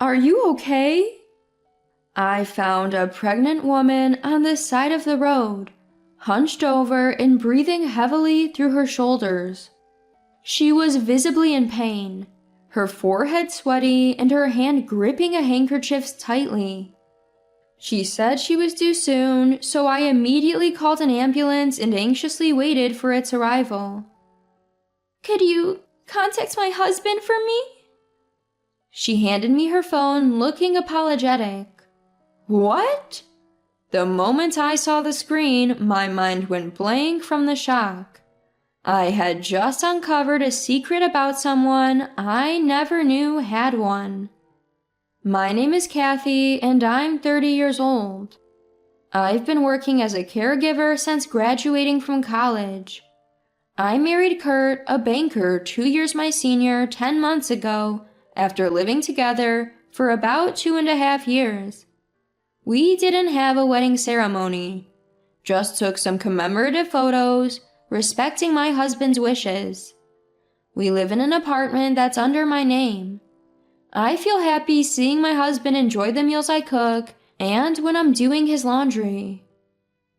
Are you okay? I found a pregnant woman on the side of the road, hunched over and breathing heavily through her shoulders. She was visibly in pain, her forehead sweaty and her hand gripping a handkerchief tightly. She said she was due soon, so I immediately called an ambulance and anxiously waited for its arrival. Could you contact my husband for me? She handed me her phone, looking apologetic. What? The moment I saw the screen, my mind went blank from the shock. I had just uncovered a secret about someone I never knew had one. My name is Kathy, and I'm 30 years old. I've been working as a caregiver since graduating from college. I married Kurt, a banker 2 years my senior, 10 months ago, after living together for about 2.5 years. We didn't have a wedding ceremony, just took some commemorative photos, respecting my husband's wishes. We live in an apartment that's under my name. I feel happy seeing my husband enjoy the meals I cook and when I'm doing his laundry.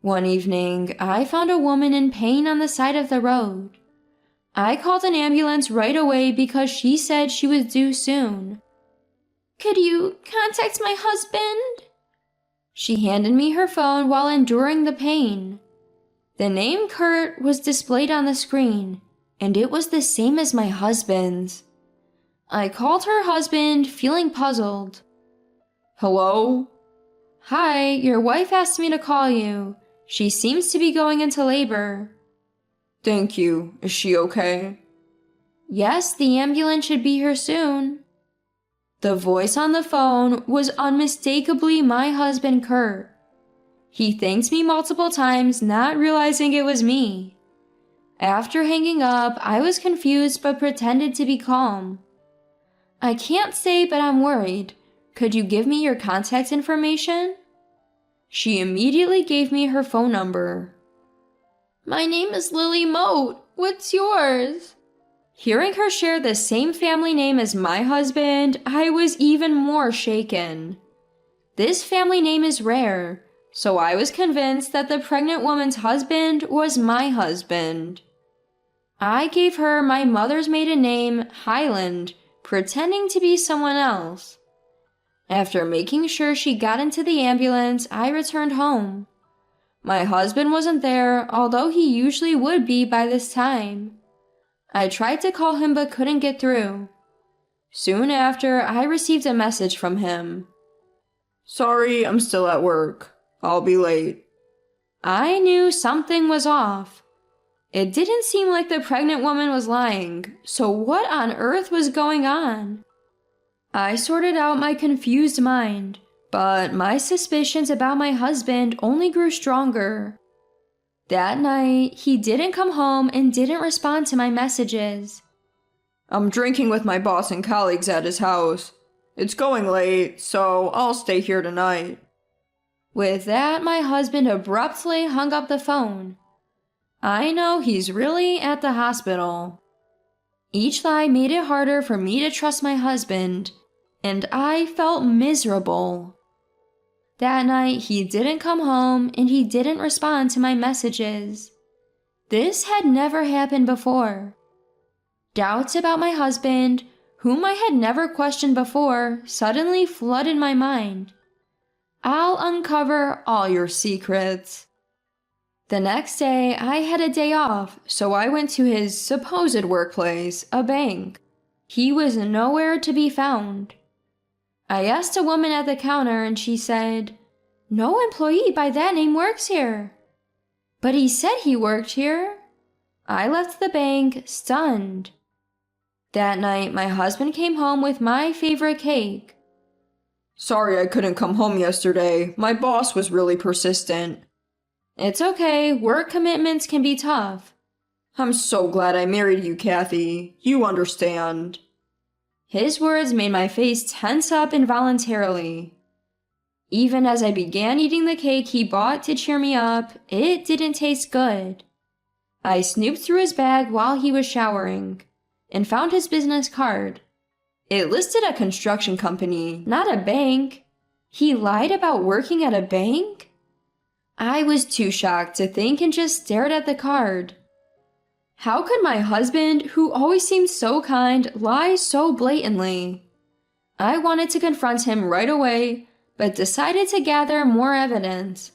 One evening, I found a woman in pain on the side of the road. I called an ambulance right away because she said she was due soon. Could you contact my husband? She handed me her phone while enduring the pain. The name Kurt was displayed on the screen, and it was the same as my husband's. I called her husband, feeling puzzled. Hello? Hi, your wife asked me to call you. She seems to be going into labor. Thank you. Is she okay? Yes, the ambulance should be here soon. The voice on the phone was unmistakably my husband, Kurt. He thanked me multiple times, not realizing it was me. After hanging up, I was confused but pretended to be calm. I can't say, but I'm worried. Could you give me your contact information? She immediately gave me her phone number. My name is Lily Moat. What's yours? Hearing her share the same family name as my husband, I was even more shaken. This family name is rare, so I was convinced that the pregnant woman's husband was my husband. I gave her my mother's maiden name, Highland, pretending to be someone else. After making sure she got into the ambulance, I returned home. My husband wasn't there, although he usually would be by this time. I tried to call him but couldn't get through. Soon after, I received a message from him. Sorry, I'm still at work. I'll be late. I knew something was off. It didn't seem like the pregnant woman was lying, so what on earth was going on? I sorted out my confused mind, but my suspicions about my husband only grew stronger. That night, he didn't come home and didn't respond to my messages. I'm drinking with my boss and colleagues at his house. It's going late, so I'll stay here tonight. With that, my husband abruptly hung up the phone. I know he's really at the hospital. Each lie made it harder for me to trust my husband, and I felt miserable. That night, he didn't come home and he didn't respond to my messages. This had never happened before. Doubts about my husband, whom I had never questioned before, suddenly flooded my mind. I'll uncover all your secrets. The next day, I had a day off, so I went to his supposed workplace, a bank. He was nowhere to be found. I asked a woman at the counter and she said, "No employee by that name works here." But he said he worked here. I left the bank stunned. That night, my husband came home with my favorite cake. Sorry I couldn't come home yesterday. My boss was really persistent. It's okay, work commitments can be tough. I'm so glad I married you, Kathy. You understand. His words made my face tense up involuntarily. Even as I began eating the cake he bought to cheer me up, it didn't taste good. I snooped through his bag while he was showering, and found his business card. It listed a construction company, not a bank. He lied about working at a bank? I was too shocked to think and just stared at the card. How could my husband, who always seemed so kind, lie so blatantly? I wanted to confront him right away, but decided to gather more evidence.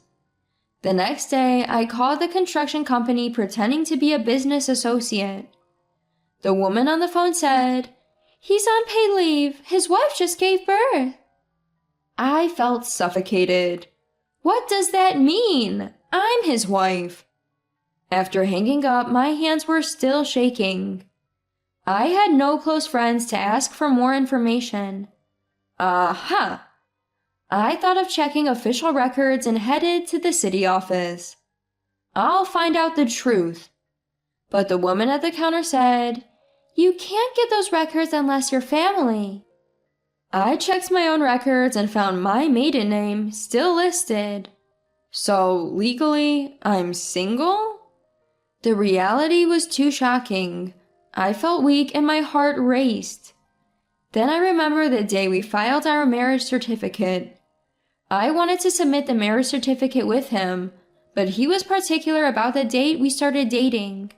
The next day, I called the construction company pretending to be a business associate. The woman on the phone said, "He's on paid leave. His wife just gave birth." I felt suffocated. What does that mean? I'm his wife. After hanging up, my hands were still shaking. I had no close friends to ask for more information. Aha! I thought of checking official records and headed to the city office. I'll find out the truth. But the woman at the counter said, "You can't get those records unless you're family." I checked my own records and found my maiden name still listed. So, legally, I'm single? The reality was too shocking. I felt weak and my heart raced. Then I remembered the day we filed our marriage certificate. I wanted to submit the marriage certificate with him, but he was particular about the date we started dating.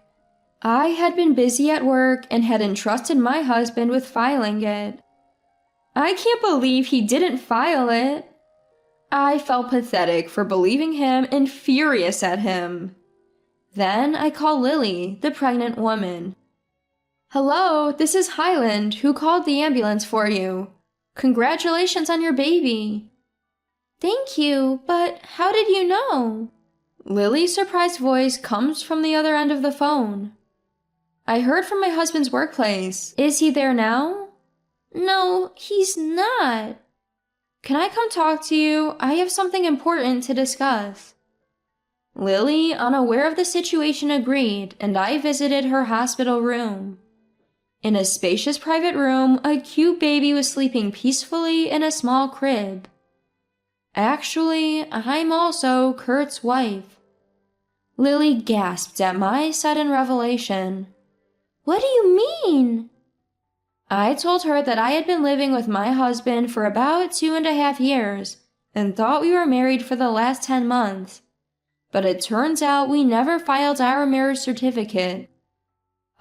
I had been busy at work and had entrusted my husband with filing it. I can't believe he didn't file it. I felt pathetic for believing him and furious at him. Then I called Lily, the pregnant woman. "Hello, this is Highland, who called the ambulance for you. Congratulations on your baby." "Thank you, but how did you know?" Lily's surprised voice comes from the other end of the phone. "I heard from my husband's workplace. Is he there now?" "No, he's not." "Can I come talk to you? I have something important to discuss." Lily, unaware of the situation, agreed, and I visited her hospital room. In a spacious private room, a cute baby was sleeping peacefully in a small crib. Actually, I'm also Kurt's wife. Lily gasped at my sudden revelation. "What do you mean?" I told her that I had been living with my husband for about 2.5 years and thought we were married for the last 10 months. But it turns out we never filed our marriage certificate.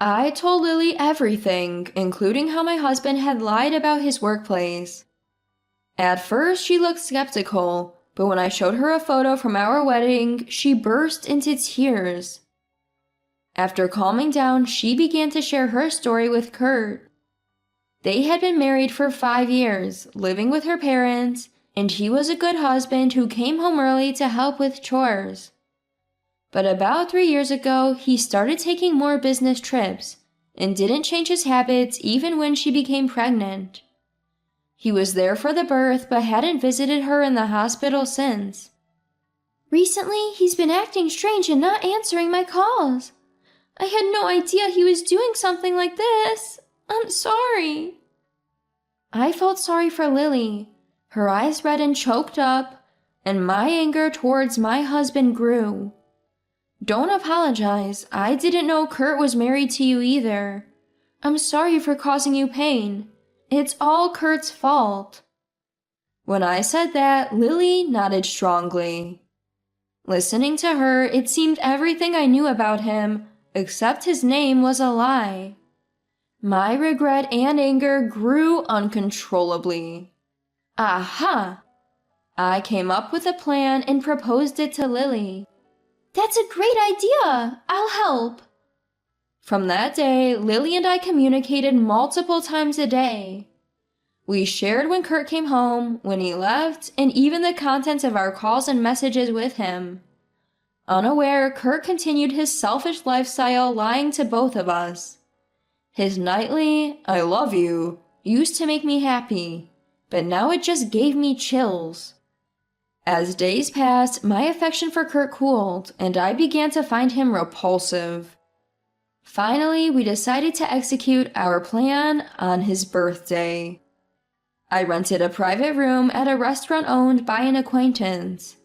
I told Lily everything, including how my husband had lied about his workplace. At first, she looked skeptical, but when I showed her a photo from our wedding, she burst into tears. After calming down, she began to share her story with Kurt. They had been married for 5 years, living with her parents, and he was a good husband who came home early to help with chores. But about 3 years ago, he started taking more business trips and didn't change his habits even when she became pregnant. He was there for the birth but hadn't visited her in the hospital since. "Recently, he's been acting strange and not answering my calls. I had no idea he was doing something like this. I'm sorry." I felt sorry for Lily. Her eyes red and choked up, and my anger towards my husband grew. "Don't apologize. I didn't know Kurt was married to you either. I'm sorry for causing you pain. It's all Kurt's fault." When I said that, Lily nodded strongly. Listening to her, it seemed everything I knew about him, except his name, was a lie. My regret and anger grew uncontrollably. Aha! I came up with a plan and proposed it to Lily. "That's a great idea! I'll help." From that day, Lily and I communicated multiple times a day. We shared when Kurt came home, when he left, and even the contents of our calls and messages with him. Unaware, Kurt continued his selfish lifestyle, lying to both of us. His nightly, "I love you," used to make me happy, but now it just gave me chills. As days passed, my affection for Kurt cooled, and I began to find him repulsive. Finally, we decided to execute our plan on his birthday. I rented a private room at a restaurant owned by an acquaintance.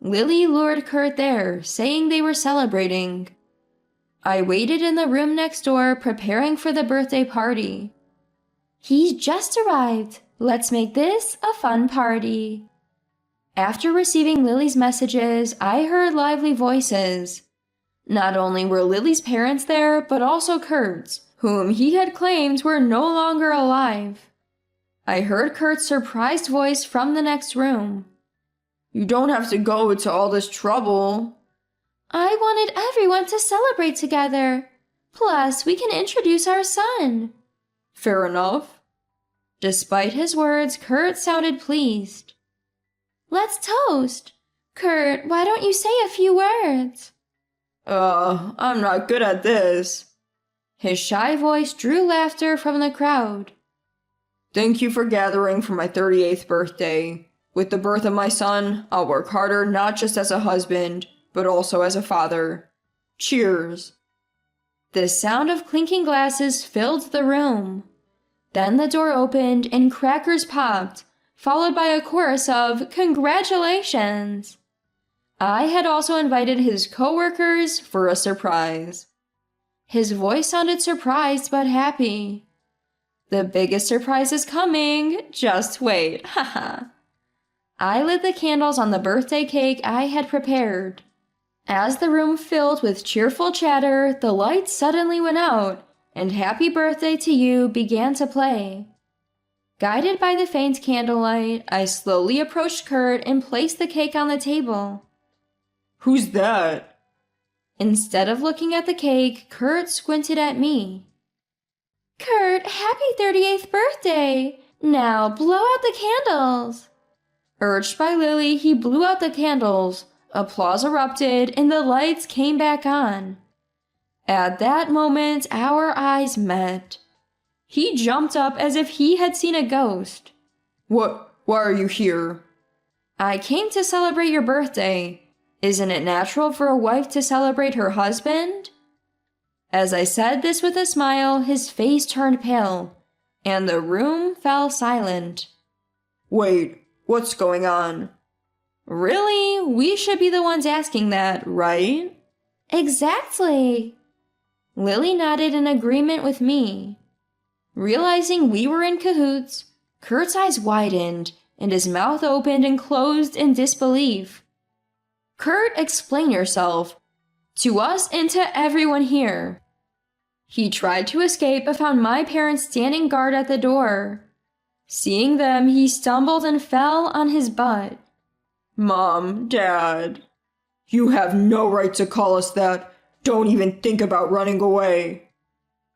Lily lured Kurt there, saying they were celebrating. I waited in the room next door, preparing for the birthday party. He's just arrived. Let's make this a fun party. After receiving Lily's messages, I heard lively voices. Not only were Lily's parents there, but also Kurt's, whom he had claimed were no longer alive. I heard Kurt's surprised voice from the next room. You don't have to go to all this trouble. I wanted everyone to celebrate together. Plus, we can introduce our son. Fair enough. Despite his words, Kurt sounded pleased. Let's toast. Kurt, why don't you say a few words? I'm not good at this. His shy voice drew laughter from the crowd. Thank you for gathering for my 38th birthday. With the birth of my son, I'll work harder not just as a husband, but also as a father. Cheers. The sound of clinking glasses filled the room. Then the door opened and crackers popped, followed by a chorus of congratulations. I had also invited his co-workers for a surprise. His voice sounded surprised but happy. The biggest surprise is coming. Just wait. Haha. I lit the candles on the birthday cake I had prepared. As the room filled with cheerful chatter, the lights suddenly went out, and Happy Birthday to You began to play. Guided by the faint candlelight, I slowly approached Kurt and placed the cake on the table. Who's that? Instead of looking at the cake, Kurt squinted at me. Kurt, happy 38th birthday! Now blow out the candles! Urged by Lily, he blew out the candles. Applause erupted, and the lights came back on. At that moment, our eyes met. He jumped up as if he had seen a ghost. Why are you here? I came to celebrate your birthday. Isn't it natural for a wife to celebrate her husband? As I said this with a smile, his face turned pale, and the room fell silent. Wait, what's going on? Really? We should be the ones asking that, right? Exactly. Lily nodded in agreement with me. Realizing we were in cahoots, Kurt's eyes widened, and his mouth opened and closed in disbelief. Kurt, explain yourself. To us and to everyone here. He tried to escape but found my parents standing guard at the door. Seeing them, he stumbled and fell on his butt. Mom, Dad. You have no right to call us that. Don't even think about running away.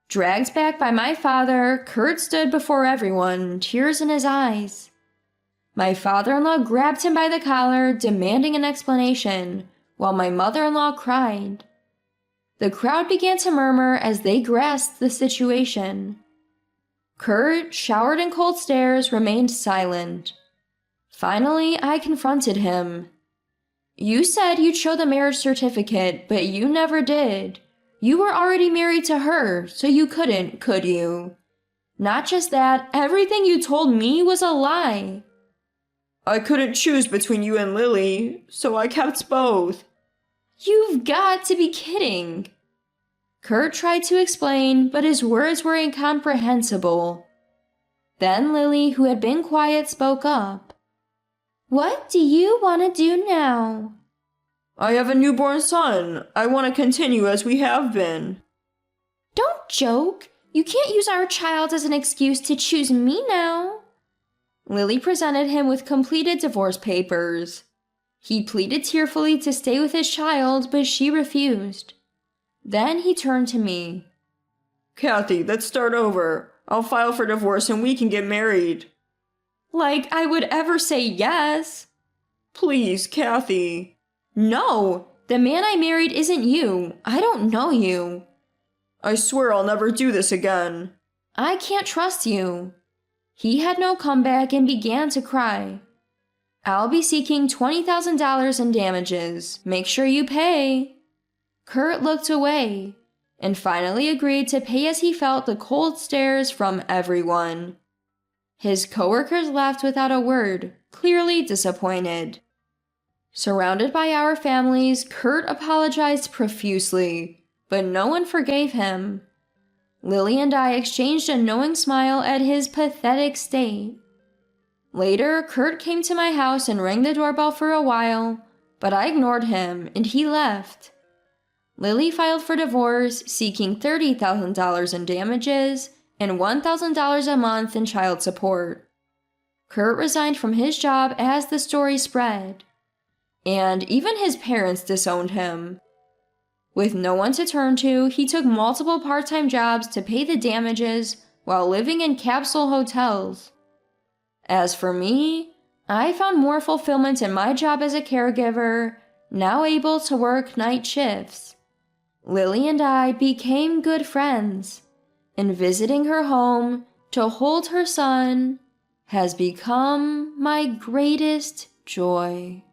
Dragged back by my father, Kurt stood before everyone, tears in his eyes. My father-in-law grabbed him by the collar, demanding an explanation, while my mother-in-law cried. The crowd began to murmur as they grasped the situation. Kurt, showered in cold stares, remained silent. Finally, I confronted him. You said you'd show the marriage certificate, but you never did. You were already married to her, so you couldn't, could you? Not just that, everything you told me was a lie. I couldn't choose between you and Lily, so I kept both. You've got to be kidding. Kurt tried to explain, but his words were incomprehensible. Then Lily, who had been quiet, spoke up. What do you want to do now? I have a newborn son. I want to continue as we have been. Don't joke. You can't use our child as an excuse to choose me now. Lily presented him with completed divorce papers. He pleaded tearfully to stay with his child, but she refused. Then he turned to me. Kathy, let's start over. I'll file for divorce and we can get married. Like I would ever say yes. Please, Kathy. No, the man I married isn't you. I don't know you. I swear I'll never do this again. I can't trust you. He had no comeback and began to cry. I'll be seeking $20,000 in damages. Make sure you pay. Kurt looked away and finally agreed to pay as he felt the cold stares from everyone. His coworkers left without a word, clearly disappointed. Surrounded by our families, Kurt apologized profusely, but no one forgave him. Lily and I exchanged a knowing smile at his pathetic state. Later, Kurt came to my house and rang the doorbell for a while, but I ignored him and he left. Lily filed for divorce, seeking $30,000 in damages and $1,000 a month in child support. Kurt resigned from his job as the story spread, and even his parents disowned him. With no one to turn to, he took multiple part-time jobs to pay the damages while living in capsule hotels. As for me, I found more fulfillment in my job as a caregiver, now able to work night shifts. Lily and I became good friends, and visiting her home to hold her son has become my greatest joy.